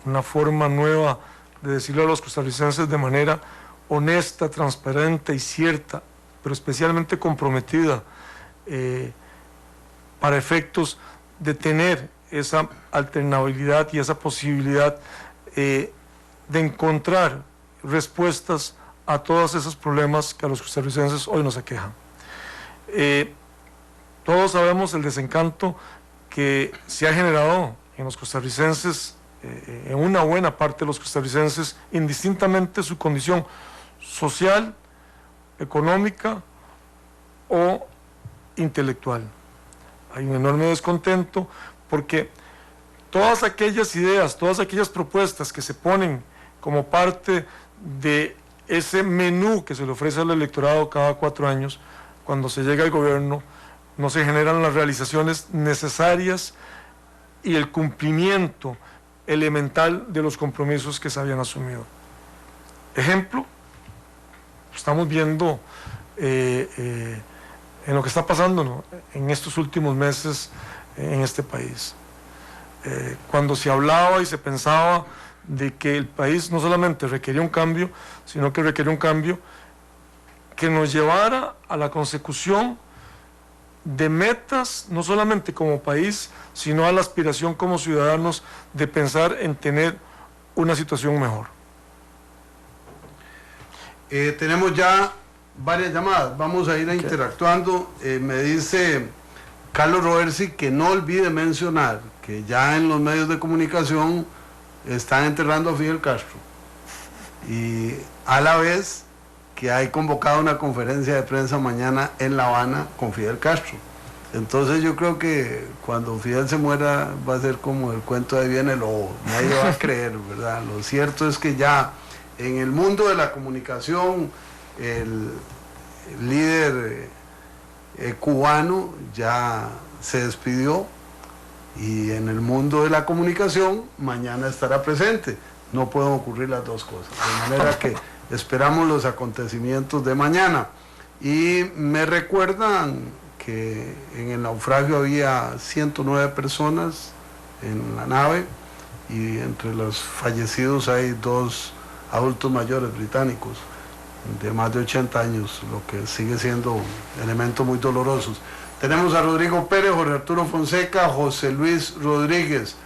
una forma nueva de decirle a los costarricenses de manera honesta, transparente y cierta, pero especialmente comprometida para efectos de tener esa alternabilidad y esa posibilidad de encontrar respuestas a todos esos problemas que a los costarricenses hoy nos aquejan. Todos sabemos el desencanto que se ha generado en los costarricenses, en una buena parte de los costarricenses, indistintamente su condición social, económica o intelectual. Hay un enorme descontento porque todas aquellas ideas, todas aquellas propuestas que se ponen como parte de ese menú que se le ofrece al electorado cada 4 años, cuando se llega al gobierno, no se generan las realizaciones necesarias y el cumplimiento elemental de los compromisos que se habían asumido. Ejemplo, estamos viendo en lo que está pasando, ¿no?, en estos últimos meses en este país. Cuando se hablaba y se pensaba de que el país no solamente requería un cambio, sino que requería un cambio que nos llevara a la consecución de metas, no solamente como país, sino a la aspiración como ciudadanos de pensar en tener una situación mejor.
Tenemos ya varias llamadas, vamos a ir interactuando. Me dice Carlos Roversi que no olvide mencionar que ya en los medios de comunicación están enterrando a Fidel Castro, y a la vez que hay convocado una conferencia de prensa mañana en La Habana con Fidel Castro. Entonces yo creo que cuando Fidel se muera va a ser como el cuento de Viene el Lobo, nadie va a creer, ¿verdad? Lo cierto es que ya en el mundo de la comunicación el líder cubano ya se despidió, y en el mundo de la comunicación mañana estará presente. No pueden ocurrir las dos cosas, de manera que esperamos los acontecimientos de mañana. Y me recuerdan que en el naufragio había 109 personas en la nave, y entre los fallecidos hay 2 adultos mayores británicos de más de 80 años, lo que sigue siendo elementos muy dolorosos. Tenemos a Rodrigo Pérez, Jorge Arturo Fonseca, José Luis Rodríguez.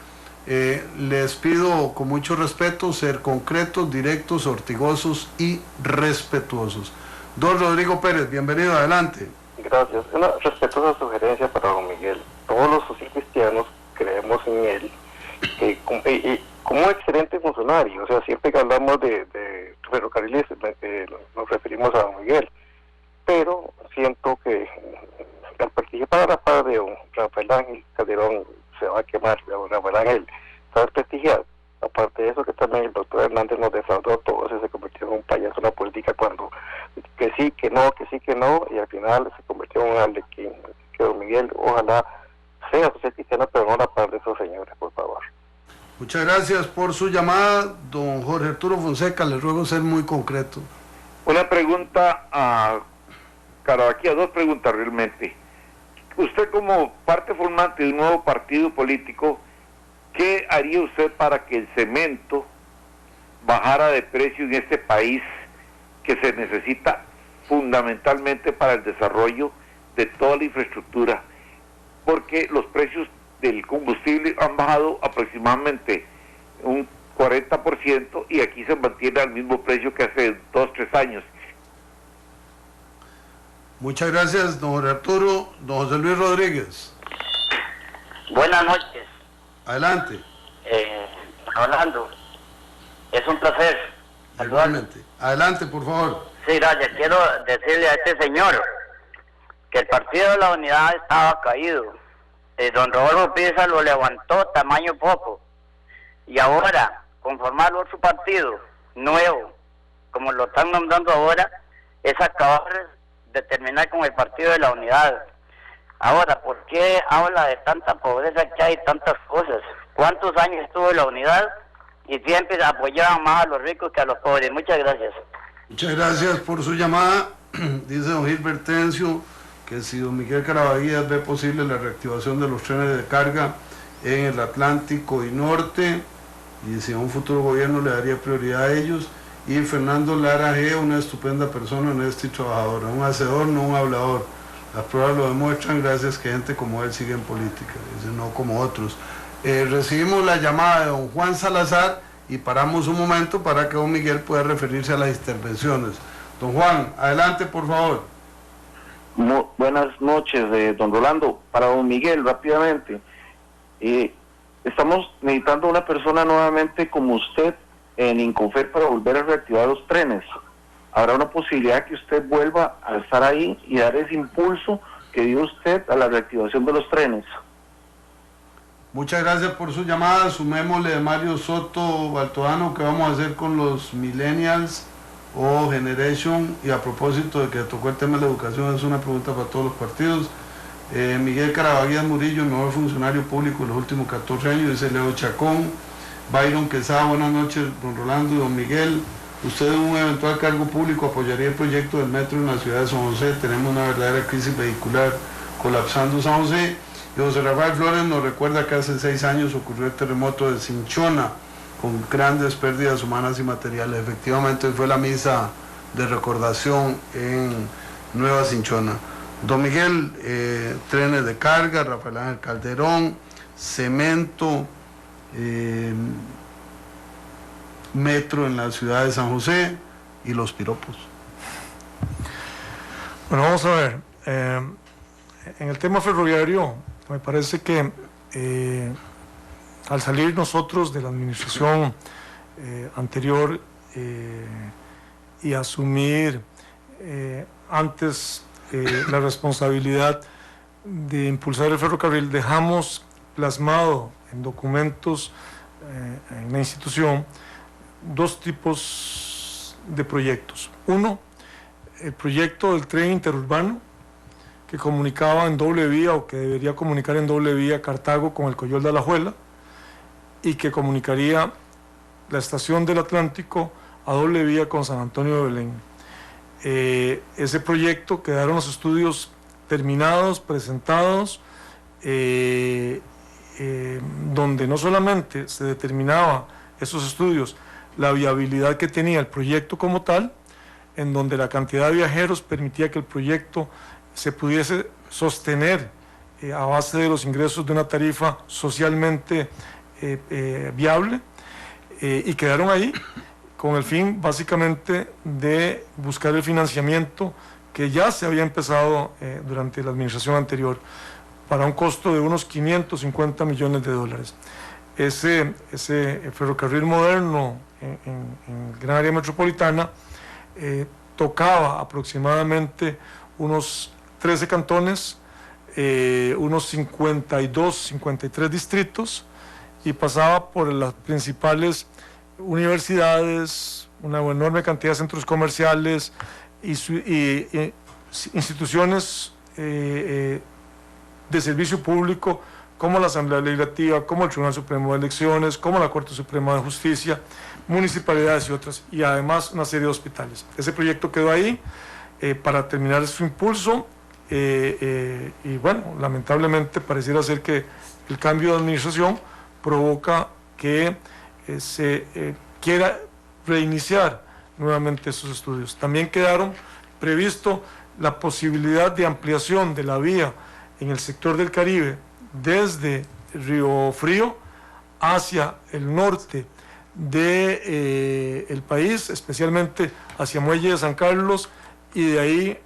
Les pido con mucho respeto ser concretos, directos, ortigosos y respetuosos. Don Rodrigo Pérez, bienvenido, adelante.
Gracias. Una respetuosa sugerencia para don Miguel. Todos los socialcristianos creemos en él como un excelente funcionario. O sea, siempre que hablamos de ferrocarriles nos referimos a don Miguel. Pero siento que al participar a la par de don Rafael Ángel Calderón se va a quemar. Don Rafael Ángel está desprestigiado. Aparte de eso, que también el doctor Hernández nos defraudó a todos y se convirtió en un payaso en la política cuando que sí, que no, y al final se convirtió en un arlequín. Que don Miguel, ojalá sea social cristiano, pero no a la par de esos señores, por favor.
Muchas gracias por su llamada, don Jorge Arturo Fonseca. Le ruego ser muy concreto.
Una pregunta a Carabaquía, dos preguntas realmente. Usted como parte formante de un nuevo partido político, ¿qué haría usted para que el cemento bajara de precio en este país que se necesita fundamentalmente para el desarrollo de toda la infraestructura? Porque los precios del combustible han bajado aproximadamente un 40% y aquí se mantiene al mismo precio que hace 2-3 años.
Muchas gracias, don Jorge Arturo. Don José Luis Rodríguez.
Buenas noches.
Adelante.
Rolando, es un placer.
Igualmente. Adelante, por favor.
Sí, gracias. Quiero decirle a este señor que el Partido de la Unidad estaba caído. Don Rodolfo Pisa lo levantó tamaño poco. Y ahora, conformar otro partido nuevo, como lo están nombrando ahora, es acabar de terminar con el Partido de la Unidad. Ahora, ¿por qué habla de tanta pobreza que hay, tantas cosas? ¿Cuántos años estuvo la Unidad? Y siempre apoyaban más a los ricos que a los pobres. Muchas gracias.
Muchas gracias por su llamada. Dice don Gilbert Tencio que si don Miguel Carabaguías ve posible la reactivación de los trenes de carga en el Atlántico y Norte, y si a un futuro gobierno le daría prioridad a ellos. Y Fernando Lara G, una estupenda persona, honesta y trabajadora, un hacedor, no un hablador. Las pruebas lo demuestran, gracias que gente como él sigue en política, dice, no como otros. Recibimos la llamada de don Juan Salazar y paramos un momento para que don Miguel pueda referirse a las intervenciones. Don Juan, adelante, por favor.
Buenas noches, don Rolando. Para don Miguel, rápidamente. Estamos necesitando una persona nuevamente como usted en Inconfer para volver a reactivar los trenes. Habrá una posibilidad que usted vuelva a estar ahí y dar ese impulso que dio usted a la reactivación de los trenes.
Muchas gracias por su llamada. Sumémosle de Mario Soto Baltoano que vamos a hacer con los millennials o Generation, y a propósito de que tocó el tema de la educación, es una pregunta para todos los partidos. Miguel Carabaguías Murillo, el mejor funcionario público de los últimos 14 años, dice Leo Chacón. Byron Quesada, buenas noches, don Rolando y don Miguel. Usted en un eventual cargo público apoyaría el proyecto del metro en la ciudad de San José. Tenemos una verdadera crisis vehicular colapsando San José. Y José Rafael Flores nos recuerda que hace 6 años ocurrió el terremoto de Cinchona con grandes pérdidas humanas y materiales. Efectivamente fue la misa de recordación en Nueva Cinchona. Don Miguel, trenes de carga, Rafael Ángel Calderón, cemento, metro en la ciudad de San José y los piropos.
Bueno, vamos a ver. En el tema ferroviario, me parece que al salir nosotros de la administración anterior y asumir antes la responsabilidad de impulsar el ferrocarril, dejamos plasmado en documentos en la institución 2 tipos de proyectos. Uno, el proyecto del tren interurbano, que comunicaba en doble vía, o que debería comunicar en doble vía, Cartago con el Coyol de Alajuela, y que comunicaría la estación del Atlántico a doble vía con San Antonio de Belén. Ese proyecto, quedaron los estudios terminados, presentados, donde no solamente se determinaba esos estudios la viabilidad que tenía el proyecto como tal, en donde la cantidad de viajeros permitía que el proyecto se pudiese sostener a base de los ingresos de una tarifa socialmente viable, y quedaron ahí con el fin básicamente de buscar el financiamiento que ya se había empezado durante la administración anterior, para un costo de unos 550 millones de dólares. Ese ferrocarril moderno en gran área metropolitana tocaba aproximadamente unos 13 cantones, unos 53 distritos, y pasaba por las principales universidades, una enorme cantidad de centros comerciales y instituciones de servicio público, como la Asamblea Legislativa, como el Tribunal Supremo de Elecciones, como la Corte Suprema de Justicia, municipalidades y otras, y además una serie de hospitales. Ese proyecto quedó ahí para terminar su impulso, y bueno, lamentablemente pareciera ser que el cambio de administración provoca que se quiera reiniciar nuevamente esos estudios. También quedaron previsto la posibilidad de ampliación de la vía en el sector del Caribe desde Río Frío hacia el norte del país, especialmente hacia Muelle de San Carlos, y de ahí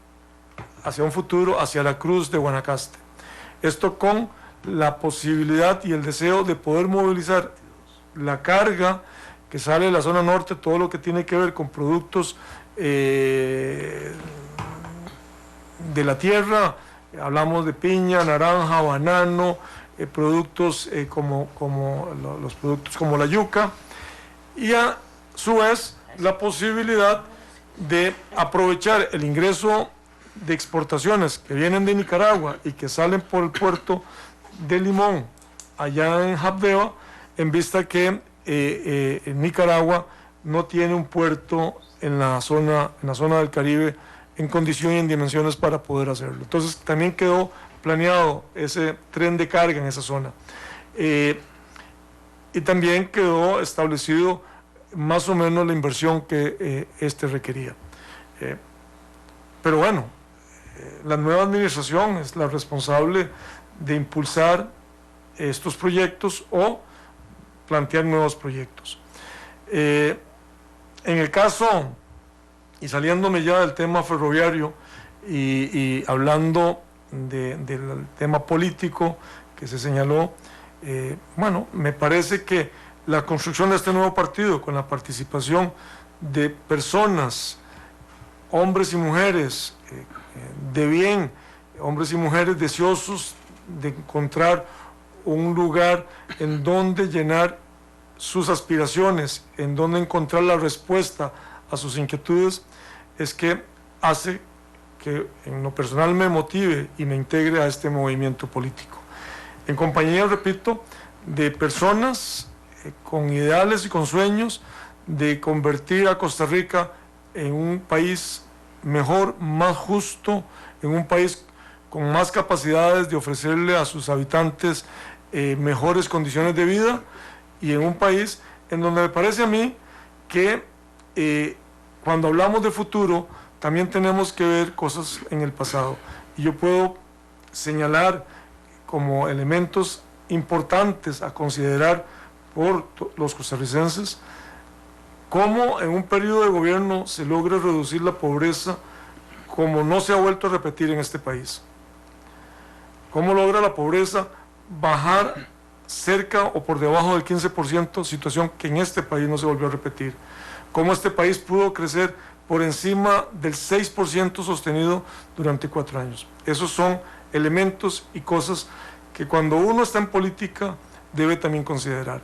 hacia un futuro hacia la Cruz de Guanacaste. Esto con la posibilidad y el deseo de poder movilizar la carga que sale de la zona norte, todo lo que tiene que ver con productos de la tierra. Hablamos de piña, naranja, banano, productos los productos como la yuca, y a su vez la posibilidad de aprovechar el ingreso de exportaciones que vienen de Nicaragua y que salen por el puerto de Limón, allá en Habdeba, en vista que Nicaragua no tiene un puerto en la zona del Caribe en condición y en dimensiones para poder hacerlo. Entonces también quedó planeado ese tren de carga en esa zona, y también quedó establecido más o menos la inversión que requería. Pero bueno, la nueva administración es la responsable de impulsar estos proyectos o plantear nuevos proyectos. En el caso, y saliéndome ya del tema ferroviario y hablando del tema político que se señaló, bueno, me parece que la construcción de este nuevo partido, con la participación de personas, hombres y mujeres de bien, hombres y mujeres deseosos de encontrar un lugar en donde llenar sus aspiraciones, en donde encontrar la respuesta a sus inquietudes, es que hace que en lo personal me motive y me integre a este movimiento político. En compañía, repito, de personas con ideales y con sueños de convertir a Costa Rica en un país mejor, más justo, en un país con más capacidades de ofrecerle a sus habitantes mejores condiciones de vida, y en un país en donde me parece a mí que cuando hablamos de futuro también tenemos que ver cosas en el pasado, y yo puedo señalar como elementos importantes a considerar por los costarricenses cómo en un periodo de gobierno se logra reducir la pobreza como no se ha vuelto a repetir en este país. Cómo logra la pobreza bajar cerca o por debajo del 15%, situación que en este país no se volvió a repetir. Cómo este país pudo crecer por encima del 6% sostenido durante 4 años. Esos son elementos y cosas que cuando uno está en política debe también considerar.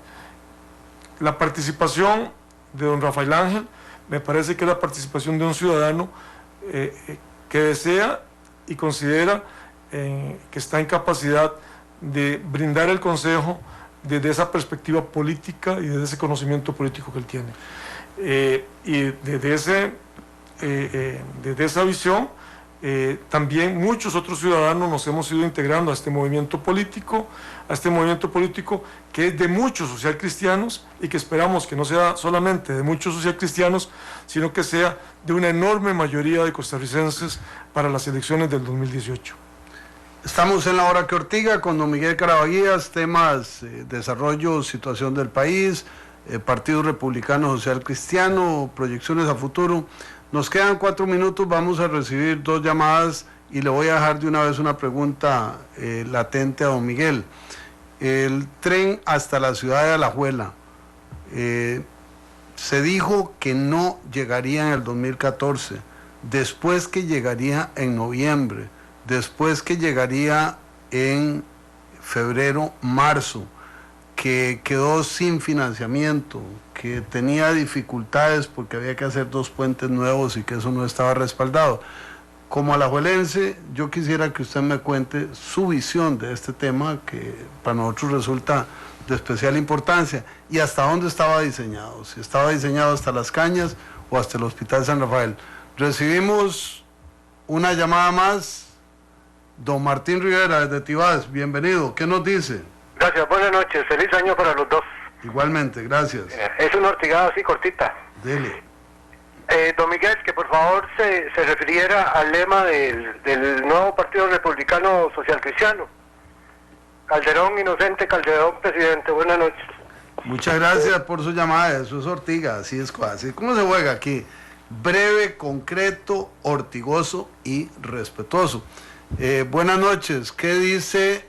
La participación de don Rafael Ángel me parece que es la participación de un ciudadano que desea y considera que está en capacidad de brindar el consejo desde esa perspectiva política y desde ese conocimiento político que él tiene. Y desde esa visión también muchos otros ciudadanos nos hemos ido integrando a este movimiento político que es de muchos socialcristianos y que esperamos que no sea solamente de muchos socialcristianos, sino que sea de una enorme mayoría de costarricenses para las elecciones del 2018.
Estamos en la hora que Ortiga con don Miguel Caraballas, temas desarrollo, situación del país, Partido Republicano Social Cristiano, proyecciones a futuro. Nos quedan 4 minutos, vamos a recibir 2 llamadas y le voy a dejar de una vez una pregunta latente a don Miguel. El tren hasta la ciudad de Alajuela, se dijo que no llegaría en el 2014, después que llegaría en noviembre, después que llegaría en febrero, marzo, que quedó sin financiamiento, que tenía dificultades porque había que hacer 2 puentes nuevos y que eso no estaba respaldado. Como alajuelense, yo quisiera que usted me cuente su visión de este tema, que para nosotros resulta de especial importancia, y hasta dónde estaba diseñado, si estaba diseñado hasta Las Cañas o hasta el Hospital San Rafael. Recibimos una llamada más, don Martín Rivera desde Tibás, bienvenido, ¿qué nos dice?
Gracias, buenas noches, feliz año para los dos.
Igualmente, gracias.
Es una ortigada así cortita.
Dele.
Don Miguel, que por favor se refiriera al lema del nuevo Partido Republicano Social Cristiano. Calderón inocente, Calderón presidente. Buenas noches.
Muchas gracias por su llamada, eso es Ortiga, así es. ¿Cómo se juega aquí? Breve, concreto, ortigoso y respetuoso. Buenas noches, ¿qué dice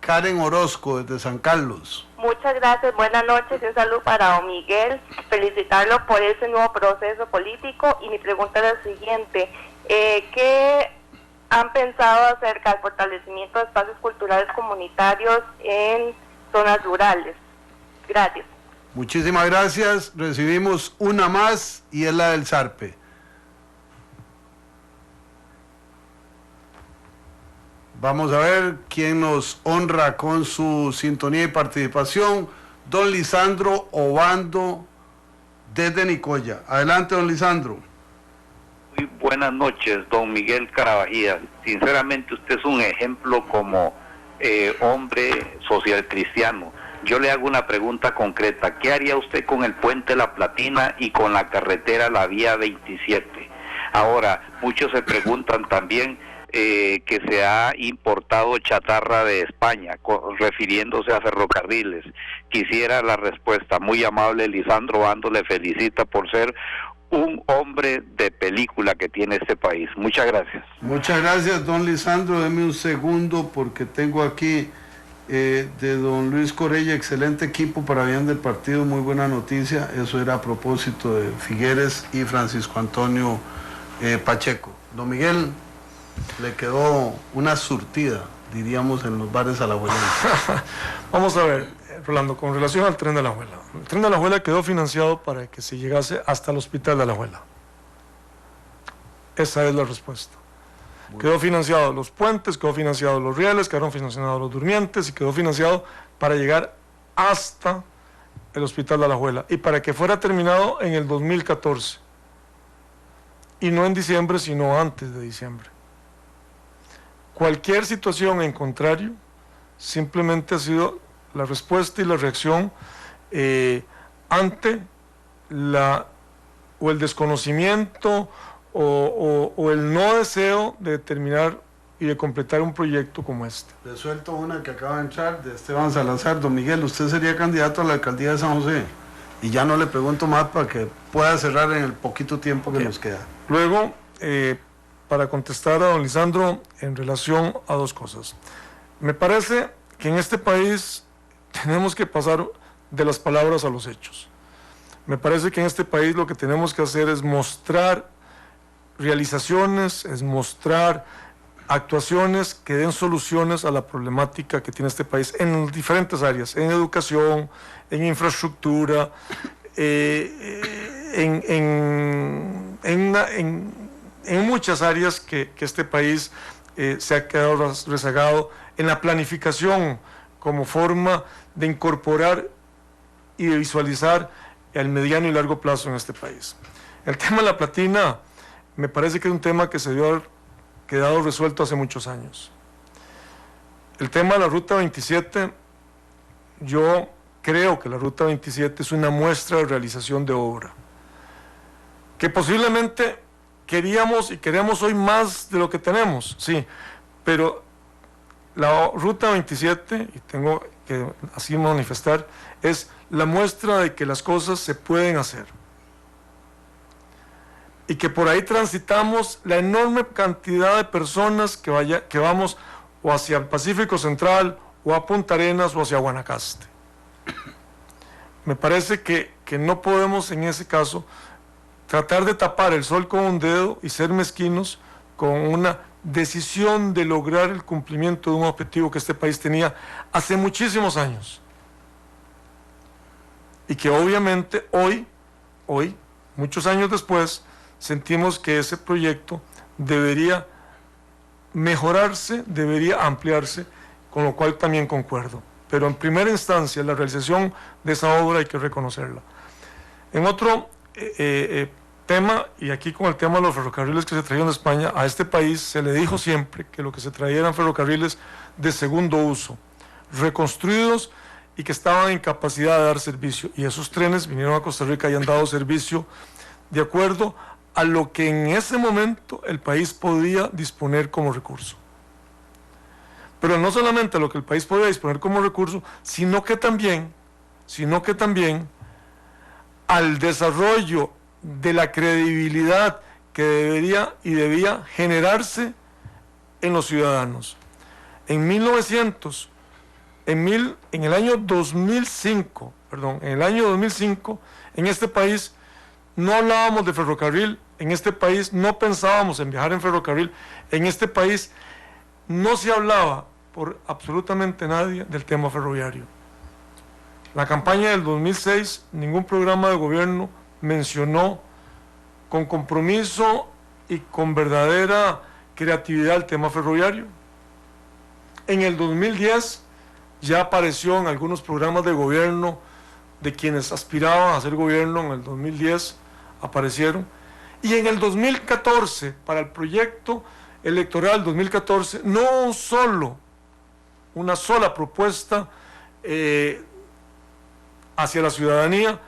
Karen Orozco desde San Carlos?
Muchas gracias, buenas noches y un saludo para don Miguel, felicitarlo por ese nuevo proceso político y mi pregunta es la siguiente, ¿qué han pensado acerca del fortalecimiento de espacios culturales comunitarios en zonas rurales? Gracias.
Muchísimas gracias, recibimos una más y es la del Zarpe. Vamos a ver quién nos honra con su sintonía y participación. Don Lisandro Obando desde Nicoya. Adelante, don Lisandro.
Muy buenas noches, don Miguel Caraballas. Sinceramente usted es un ejemplo como hombre social cristiano. Yo le hago una pregunta concreta. ¿Qué haría usted con el puente La Platina y con la carretera la vía 27? Ahora, muchos se preguntan también que se ha importado chatarra de España, refiriéndose a ferrocarriles. Quisiera la respuesta. Muy amable, Lisandro Obando le felicita por ser un hombre de película que tiene este país. Muchas gracias.
Muchas gracias, don Lisandro. Deme un segundo porque tengo aquí de don Luis Corella, excelente equipo para bien del partido, muy buena noticia. Eso era a propósito de Figueres y Francisco Antonio Pacheco. Don Miguel, le quedó una surtida, diríamos, en los bares alajuelenses.
Vamos a ver, Rolando, con relación al tren de Alajuela. El tren de Alajuela quedó financiado para que se llegase hasta el hospital de Alajuela. Esa es la respuesta. Quedó financiado los puentes, quedó financiado los rieles, quedaron financiados los durmientes y quedó financiado para llegar hasta el hospital de Alajuela y para que fuera terminado en el 2014. Y no en diciembre, sino antes de diciembre. Cualquier situación en contrario simplemente ha sido la respuesta y la reacción ante el desconocimiento o el no deseo de terminar y de completar un proyecto como este.
Le suelto una que acaba de entrar de Esteban Salazar. Don Miguel, usted sería candidato a la alcaldía de San José. Y ya no le pregunto más para que pueda cerrar en el poquito tiempo que nos queda.
Luego, para contestar a don Lisandro en relación a 2 cosas. Me parece que en este país tenemos que pasar de las palabras a los hechos. Me parece que en este país lo que tenemos que hacer es mostrar realizaciones, es mostrar actuaciones que den soluciones a la problemática que tiene este país en diferentes áreas, en educación, en infraestructura, en muchas áreas que este país se ha quedado rezagado, en la planificación como forma de incorporar y de visualizar el mediano y largo plazo en este país. El tema de La Platina me parece que es un tema que se debió haber quedado resuelto hace muchos años. El tema de la Ruta 27, yo creo que la Ruta 27 es una muestra de realización de obra, que posiblemente queríamos y queremos hoy más de lo que tenemos, sí, pero la Ruta 27, y tengo que así manifestar, es la muestra de que las cosas se pueden hacer. Y que por ahí transitamos la enorme cantidad de personas que vamos o hacia el Pacífico Central, o a Punta Arenas, o hacia Guanacaste. Me parece que no podemos en ese caso tratar de tapar el sol con un dedo y ser mezquinos con una decisión de lograr el cumplimiento de un objetivo que este país tenía hace muchísimos años. Y que obviamente hoy, muchos años después, sentimos que ese proyecto debería mejorarse, debería ampliarse, con lo cual también concuerdo. Pero en primera instancia, la realización de esa obra hay que reconocerla. En otro tema, y aquí con el tema de los ferrocarriles que se trajeron de España, a este país se le dijo siempre que lo que se traía eran ferrocarriles de segundo uso, reconstruidos y que estaban en capacidad de dar servicio. Y esos trenes vinieron a Costa Rica y han dado servicio de acuerdo a lo que en ese momento el país podía disponer como recurso. Pero no solamente a lo que el país podía disponer como recurso, sino que también al desarrollo de la credibilidad que debería y debía generarse en los ciudadanos. En el año 2005, en este país no hablábamos de ferrocarril, en este país no pensábamos en viajar en ferrocarril, en este país no se hablaba por absolutamente nadie del tema ferroviario. La campaña del 2006, ningún programa de gobierno mencionó con compromiso y con verdadera creatividad el tema ferroviario. En el 2010 ya apareció en algunos programas de gobierno de quienes aspiraban a hacer gobierno. En el 2010 aparecieron, y en el 2014, para el proyecto electoral 2014, no una sola propuesta hacia la ciudadanía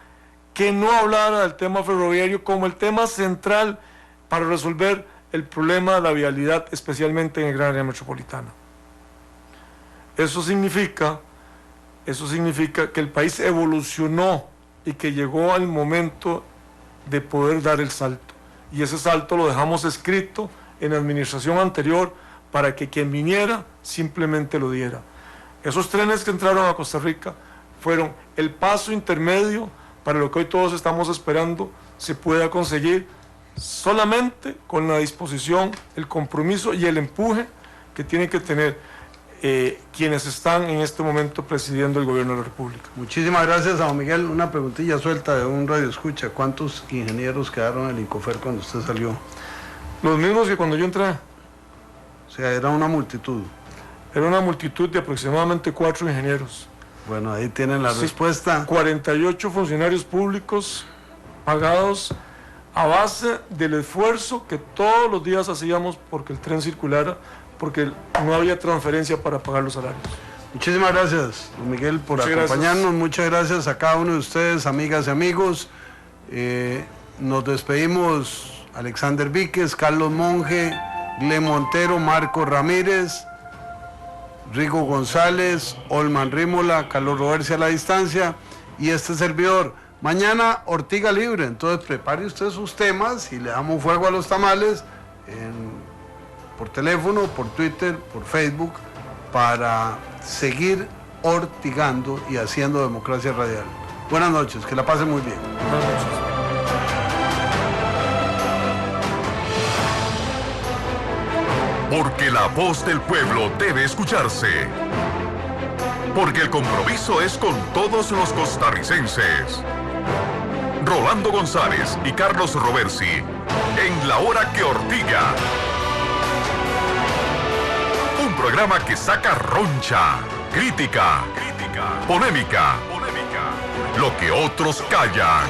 que no hablara del tema ferroviario como el tema central para resolver el problema de la vialidad, especialmente en el gran área metropolitana. Eso significa que el país evolucionó y que llegó al momento de poder dar el salto. Y ese salto lo dejamos escrito en la administración anterior para que quien viniera simplemente lo diera. Esos trenes que entraron a Costa Rica fueron el paso intermedio para lo que hoy todos estamos esperando se pueda conseguir solamente con la disposición, el compromiso y el empuje que tienen que tener quienes están en este momento presidiendo el gobierno de la República.
Muchísimas gracias a don Miguel. Una preguntilla suelta de un radio escucha. ¿Cuántos ingenieros quedaron en el Incofer cuando usted salió?
Los mismos que cuando yo entré.
O sea, era una multitud.
Era una multitud de aproximadamente 4 ingenieros.
Bueno, ahí tienen la respuesta.
48 funcionarios públicos pagados a base del esfuerzo que todos los días hacíamos porque el tren circulara, porque no había transferencia para pagar los salarios.
Muchísimas gracias, don Miguel, por acompañarnos. Gracias. Muchas gracias a cada uno de ustedes, amigas y amigos. Nos despedimos Alexander Víquez, Carlos Monge, Gle Montero, Marco Ramírez, Rigo González, Olman Rímola, Carlos Roversi a la distancia y este servidor. Mañana Ortiga libre, entonces prepare usted sus temas y le damos fuego a los tamales por teléfono, por Twitter, por Facebook, para seguir ortigando y haciendo democracia radial. Buenas noches, que la pasen muy bien.
Buenas noches.
Porque la voz del pueblo debe escucharse. Porque el compromiso es con todos los costarricenses. Rolando González y Carlos Roversi, en La Hora que Ortiga. Un programa que saca roncha, crítica, polémica, lo que otros callan.